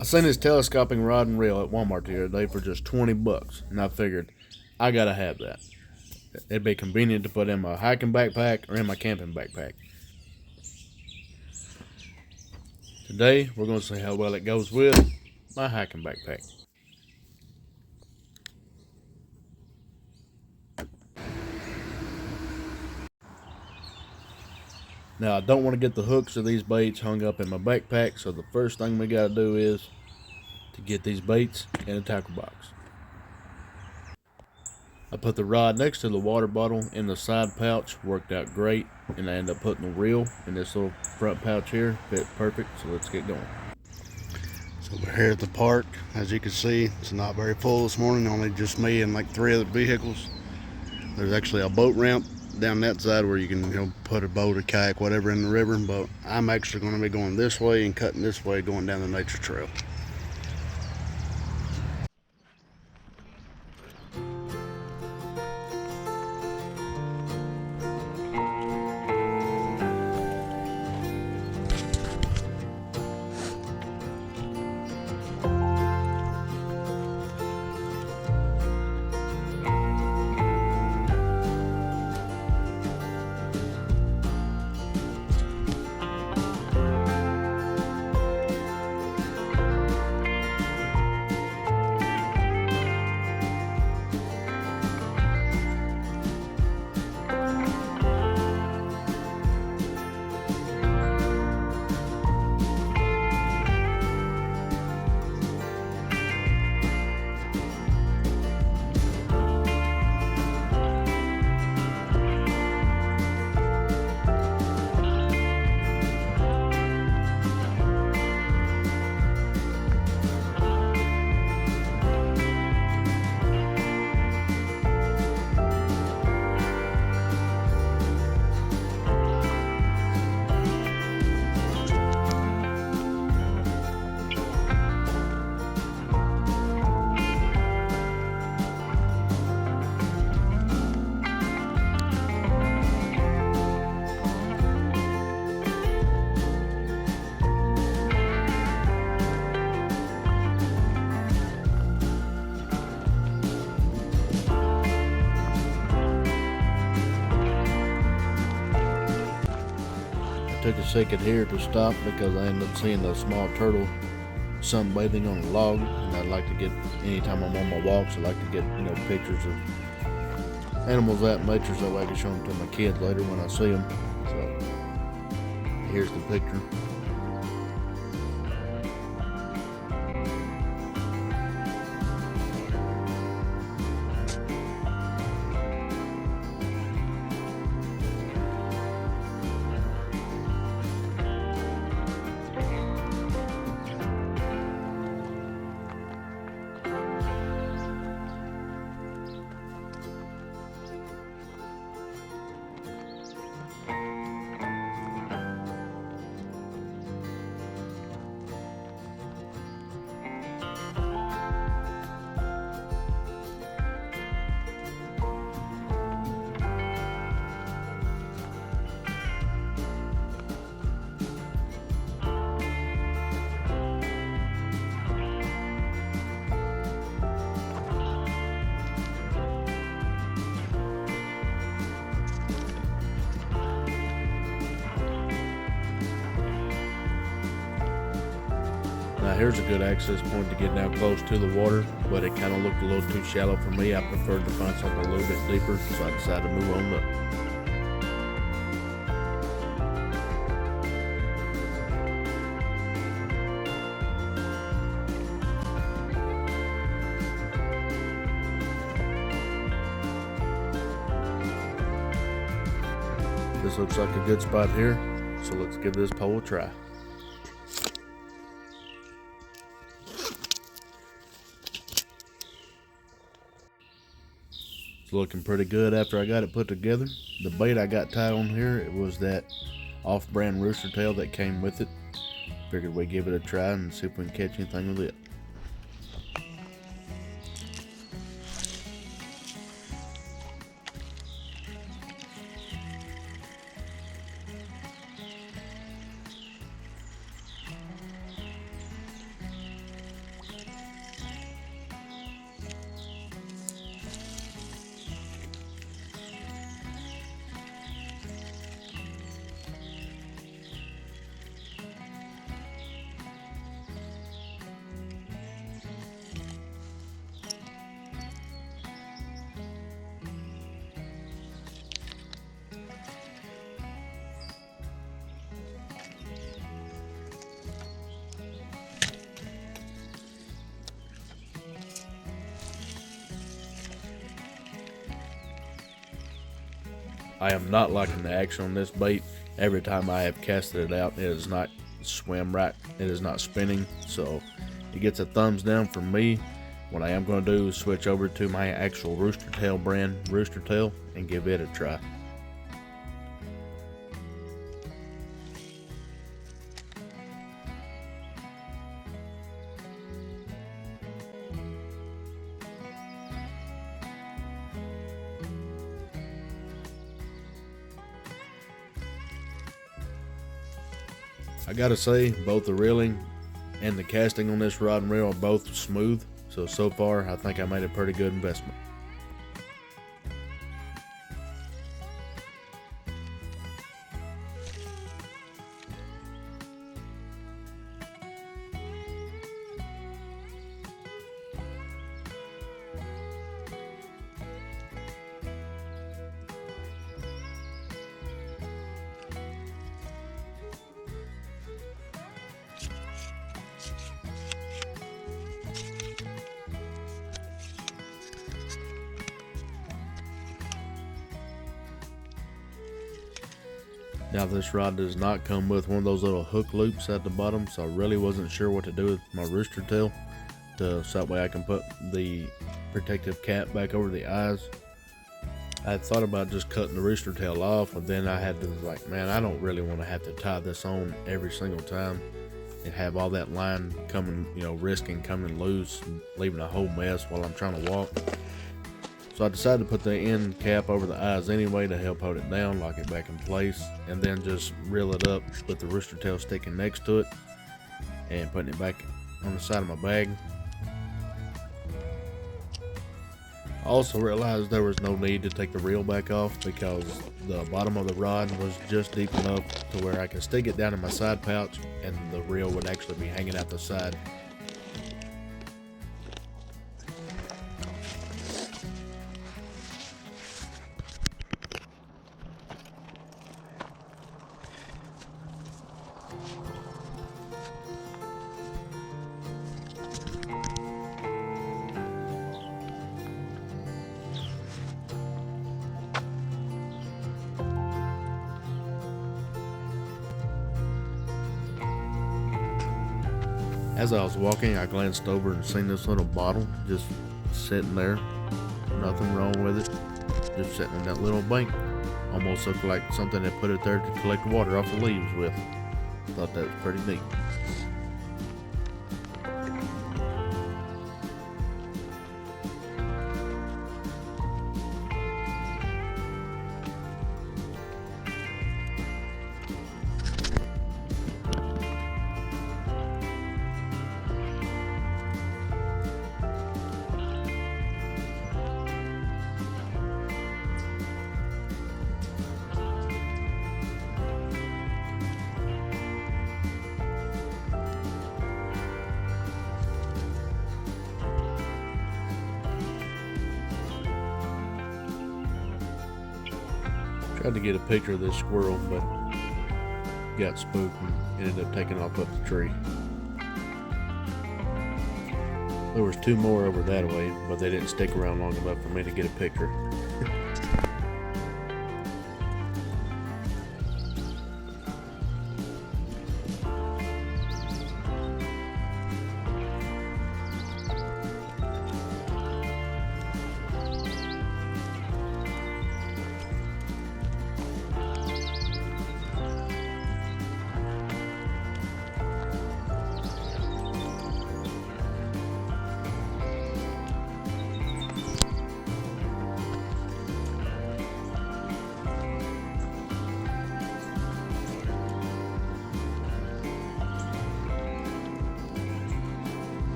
I seen this telescoping rod and reel at Walmart the other day for just 20 bucks, and I figured I gotta have that. It'd be convenient to put in my hiking backpack or in my camping backpack. Today, we're gonna see how well it goes with my hiking backpack. Now, I don't want to get the hooks of these baits hung up in my backpack, so the first thing we gotta do is to get these baits in a tackle box. I put the rod next to the water bottle in the side pouch, worked out great, and I ended up putting the reel in this little front pouch here, fit perfect, so let's get going. So we're here at the park. As you can see, it's not very full this morning, only just me and like 3 other vehicles. There's actually a boat ramp down that side where you can put a boat, a kayak, whatever in the river, but I'm actually going to be going this way and cutting this way, going down the nature trail. I took a second here to stop because I ended up seeing a small turtle sunbathing on a log, and I'd like to get, anytime I'm on my walks, I like to get pictures of animals out in nature so I can show them to my kids later when I see them. So here's the picture. Now here's a good access point to get down close to the water, but it kind of looked a little too shallow for me. I preferred to find something a little bit deeper, so I decided to move on up. This looks like a good spot here, so let's give this pole a try. It's looking pretty good after I got it put together. The bait I got tied on here, it was that off-brand rooster tail that came with it. Figured we'd give it a try and see if we can catch anything with it. I am not liking the action on this bait. Every time I have casted it out, it does not swim right. It is not spinning, so it gets a thumbs down from me. What I am going to do is switch over to my actual Rooster Tail brand, Rooster Tail, and give it a try. I gotta say, both the reeling and the casting on this rod and reel are both smooth. So far, I think I made a pretty good investment. Now this rod does not come with one of those little hook loops at the bottom, so I really wasn't sure what to do with my Rooster Tail, so that way I can put the protective cap back over the eyes. I had thought about just cutting the Rooster Tail off, but then I had to like, man, I don't really want to have to tie this on every single time and have all that line coming, risking coming loose and leaving a whole mess while I'm trying to walk. So I decided to put the end cap over the eyes anyway to help hold it down, lock it back in place, and then just reel it up with the Rooster Tail sticking next to it and putting it back on the side of my bag. I also realized there was no need to take the reel back off because the bottom of the rod was just deep enough to where I could stick it down in my side pouch and the reel would actually be hanging out the side. As I was walking, I glanced over and seen this little bottle just sitting there. Nothing wrong with it. Just sitting in that little bank. Almost looked like something that put it there to collect water off the leaves with. Thought that was pretty neat. Tried to get a picture of this squirrel, but got spooked and ended up taking off up the tree. There was two more over that way, but they didn't stick around long enough for me to get a picture.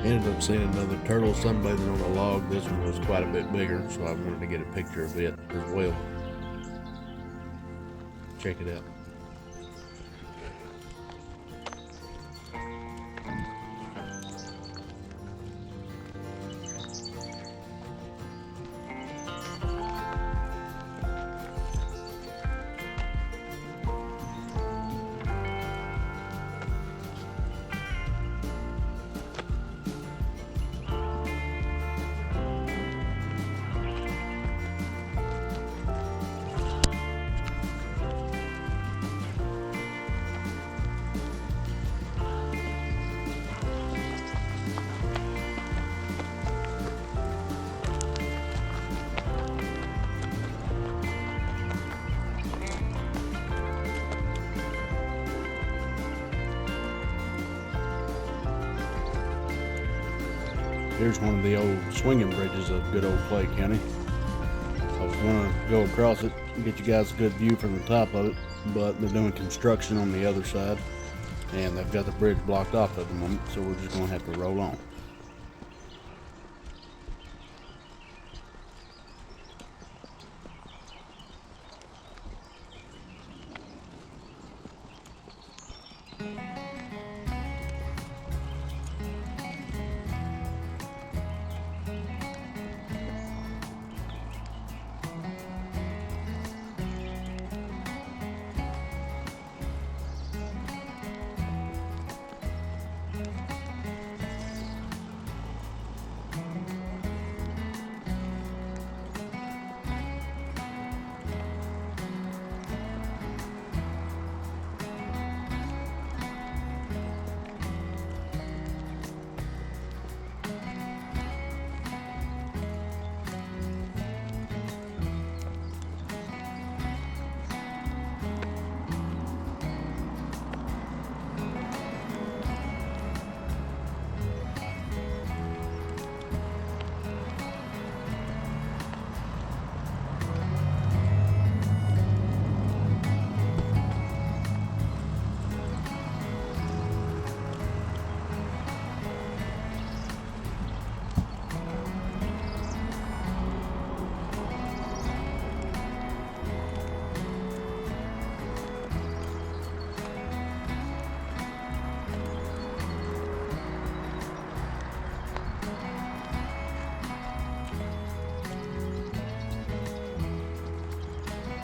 Ended up seeing another turtle sunbathing on a log. This one was quite a bit bigger, so I wanted to get a picture of it as well. Check it out. Here's one of the old swinging bridges of good old Clay County. I was going to go across it and get you guys a good view from the top of it, but they're doing construction on the other side, and they've got the bridge blocked off at the moment, so we're just going to have to roll on.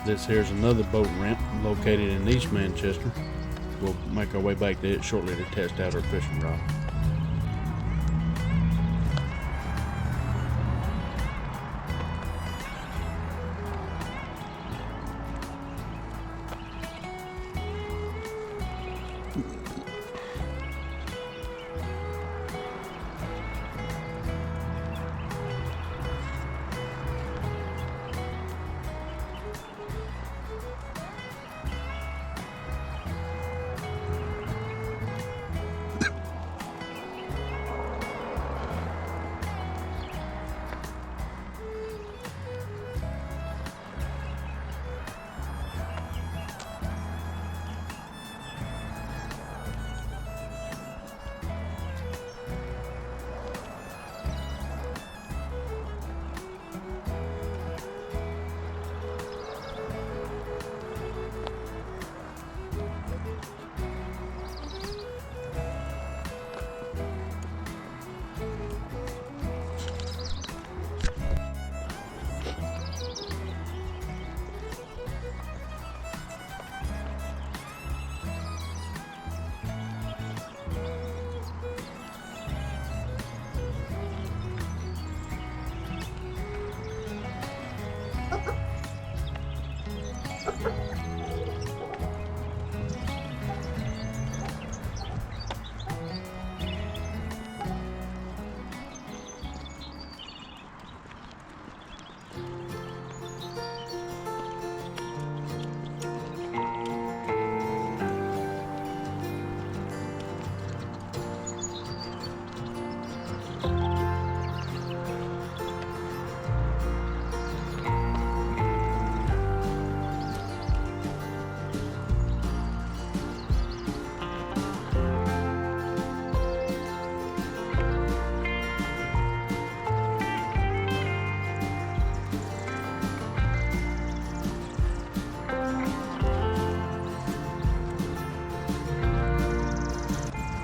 This here's another boat ramp located in East Manchester. We'll make our way back to it shortly to test out our fishing rod.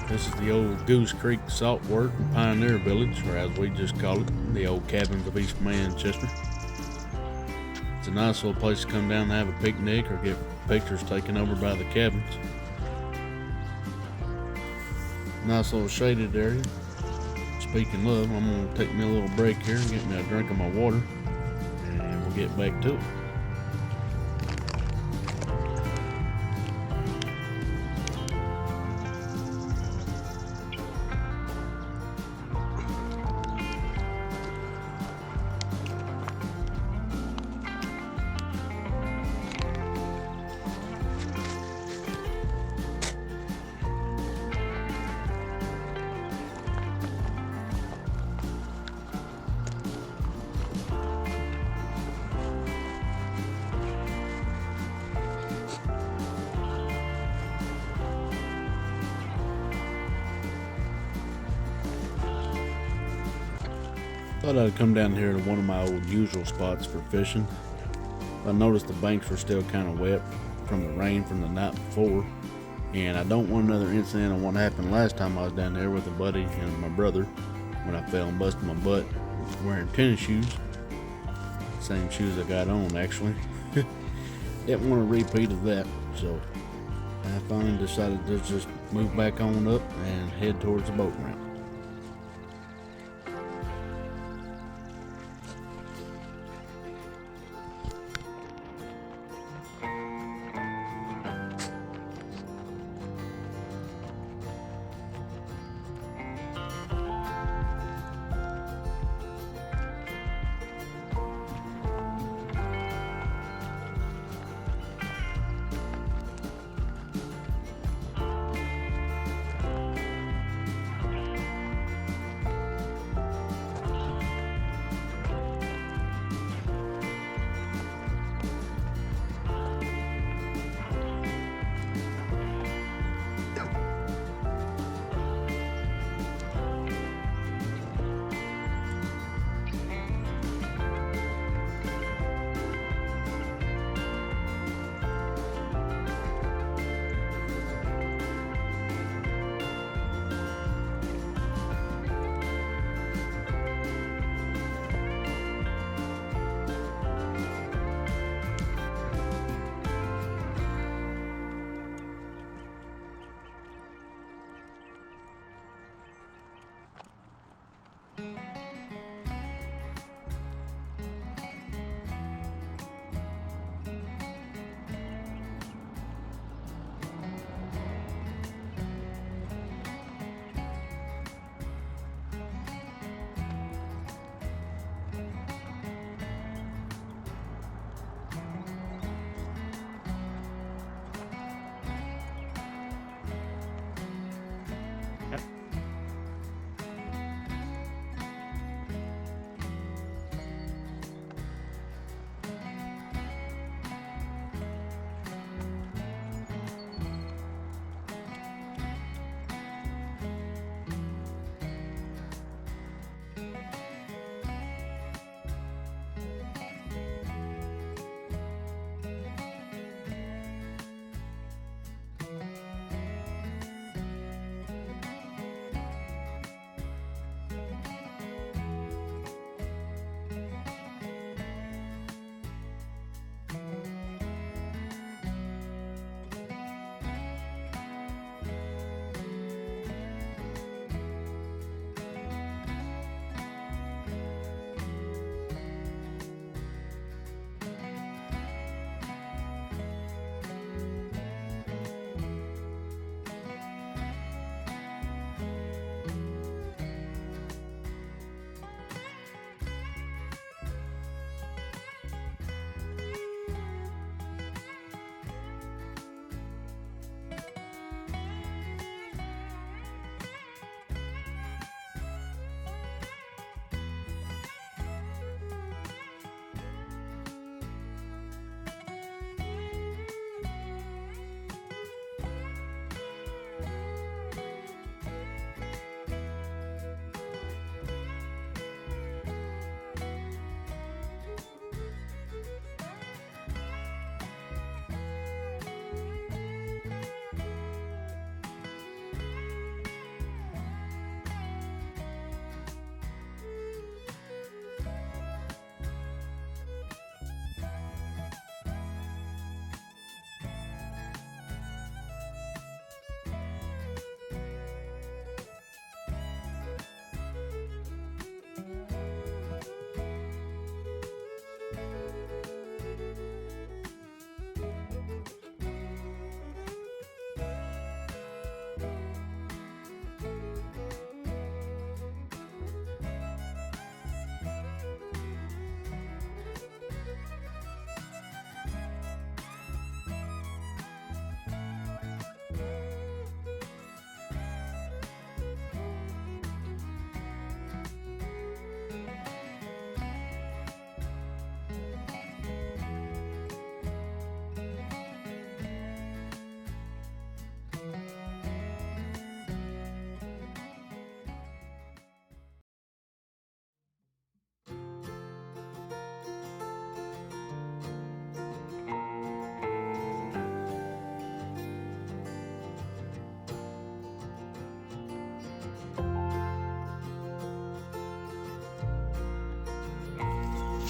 This is the old Goose Creek Salt Work Pioneer Village, or as we just call it, the old cabins of East Manchester. It's a nice little place to come down and have a picnic or get pictures taken over by the cabins. Nice little shaded area. Speaking of, I'm going to take me a little break here and get me a drink of my water, and we'll get back to it. Thought I'd come down here to one of my old usual spots for fishing. I noticed the banks were still kind of wet from the rain from the night before, and I don't want another incident on what happened last time I was down there with a buddy and my brother when I fell and busted my butt wearing tennis shoes. Same shoes I got on, actually. Didn't want a repeat of that, so I finally decided to just move back on up and head towards the boat ramp.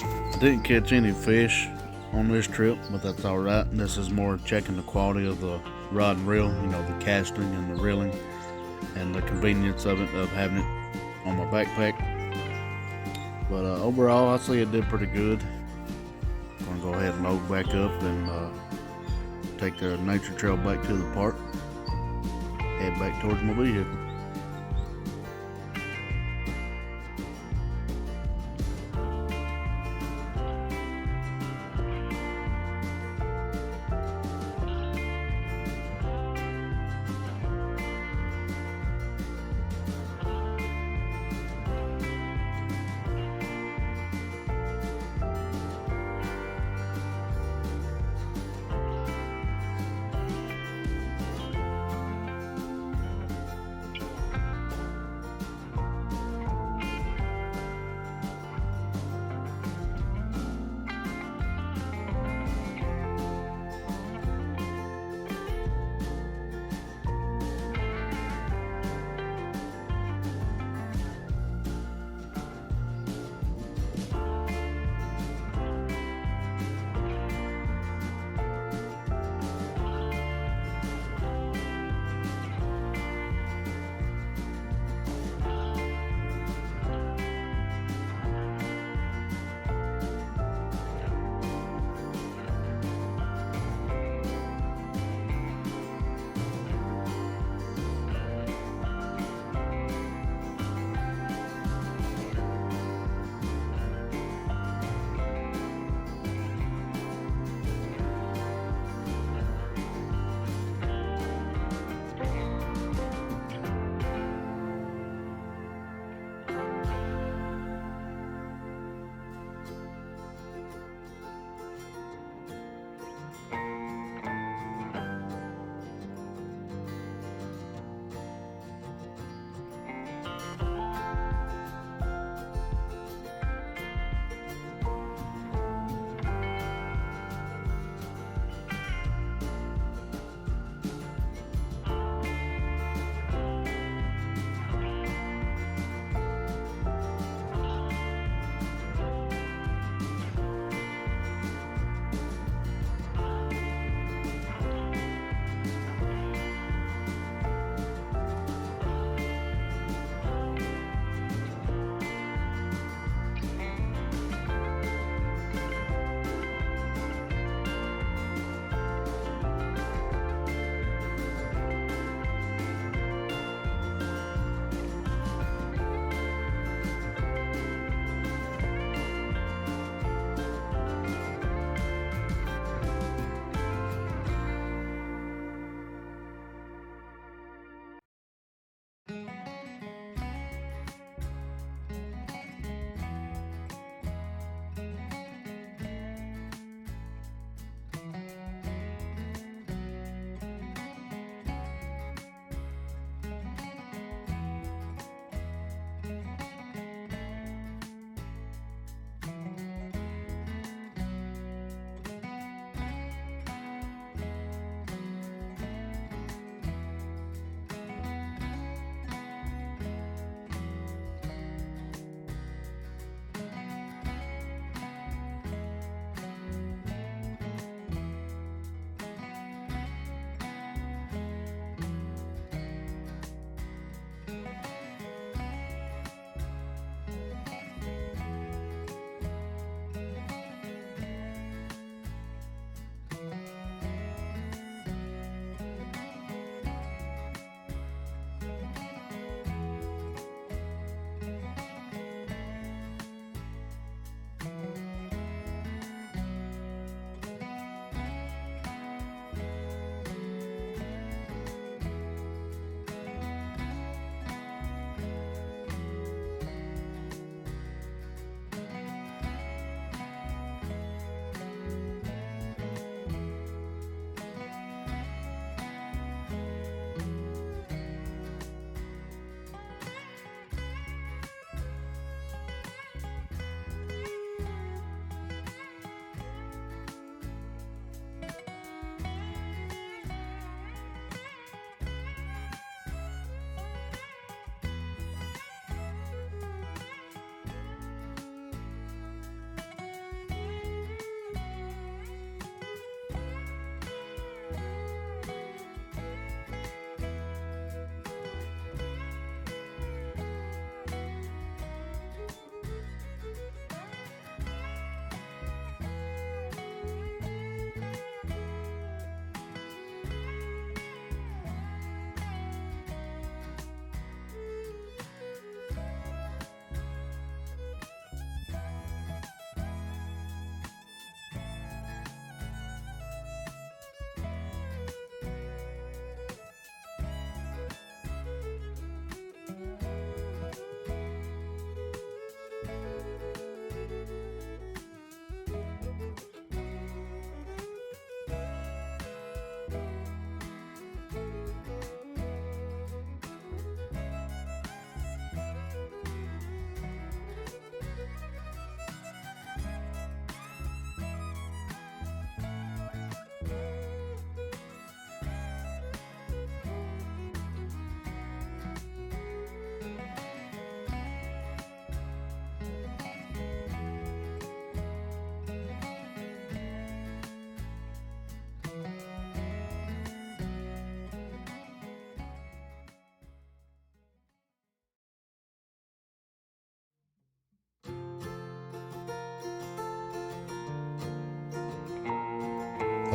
I didn't catch any fish on this trip, but that's all right. This is more checking the quality of the rod and reel, you know, the casting and the reeling, and the convenience of it, of having it on my backpack. But overall, I say it did pretty good. I'm gonna go ahead and load back up and take the nature trail back to the park, head back towards my vehicle.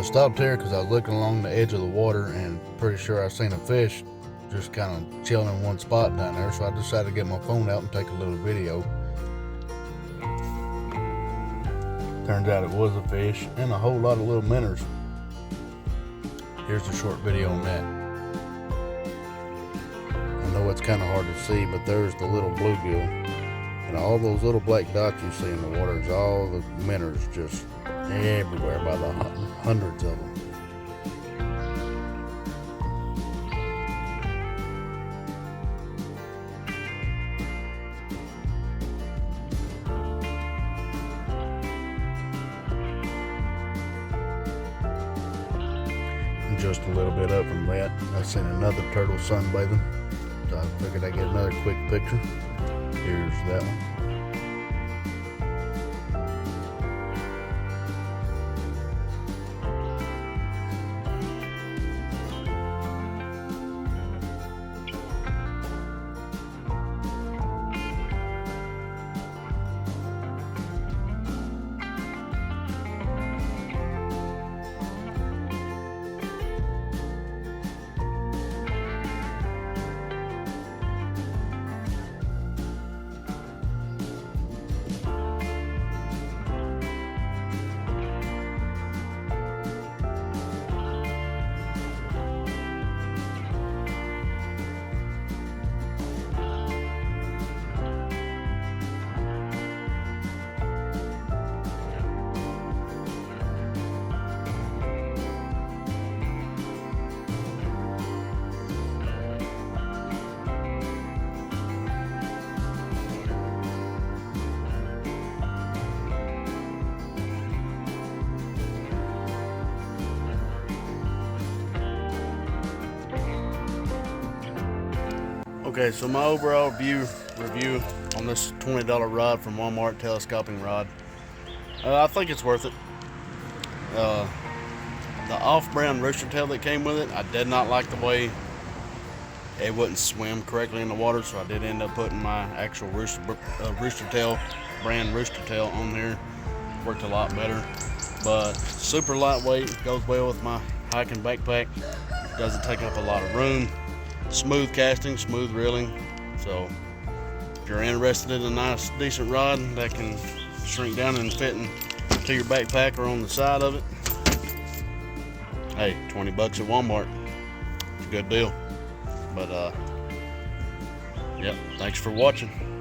I stopped here because I was looking along the edge of the water and pretty sure I seen a fish just kind of chilling in one spot down there, so I decided to get my phone out and take a little video. Turns out it was a fish and a whole lot of little minnows. Here's a short video on that. I know it's kind of hard to see, but there's the little bluegill. And all those little black dots you see in the water is all the minnows just everywhere by the hundreds of them. And just a little bit up from that, I seen another turtle sunbathing. So I figured I'd get another quick picture. Here's that one. Okay, so my overall review on this $20 rod from Walmart, telescoping rod. I think it's worth it. The off-brand rooster tail that came with it, I did not like the way it wouldn't swim correctly in the water, so I did end up putting my actual rooster tail, brand rooster tail on there. Worked a lot better, but super lightweight, goes well with my hiking backpack. Doesn't take up a lot of room. Smooth casting, smooth reeling. So if you're interested in a nice decent rod that can shrink down and fit into your backpack or on the side of it, hey, 20 bucks at Walmart, it's a good deal. But yep, thanks for watching.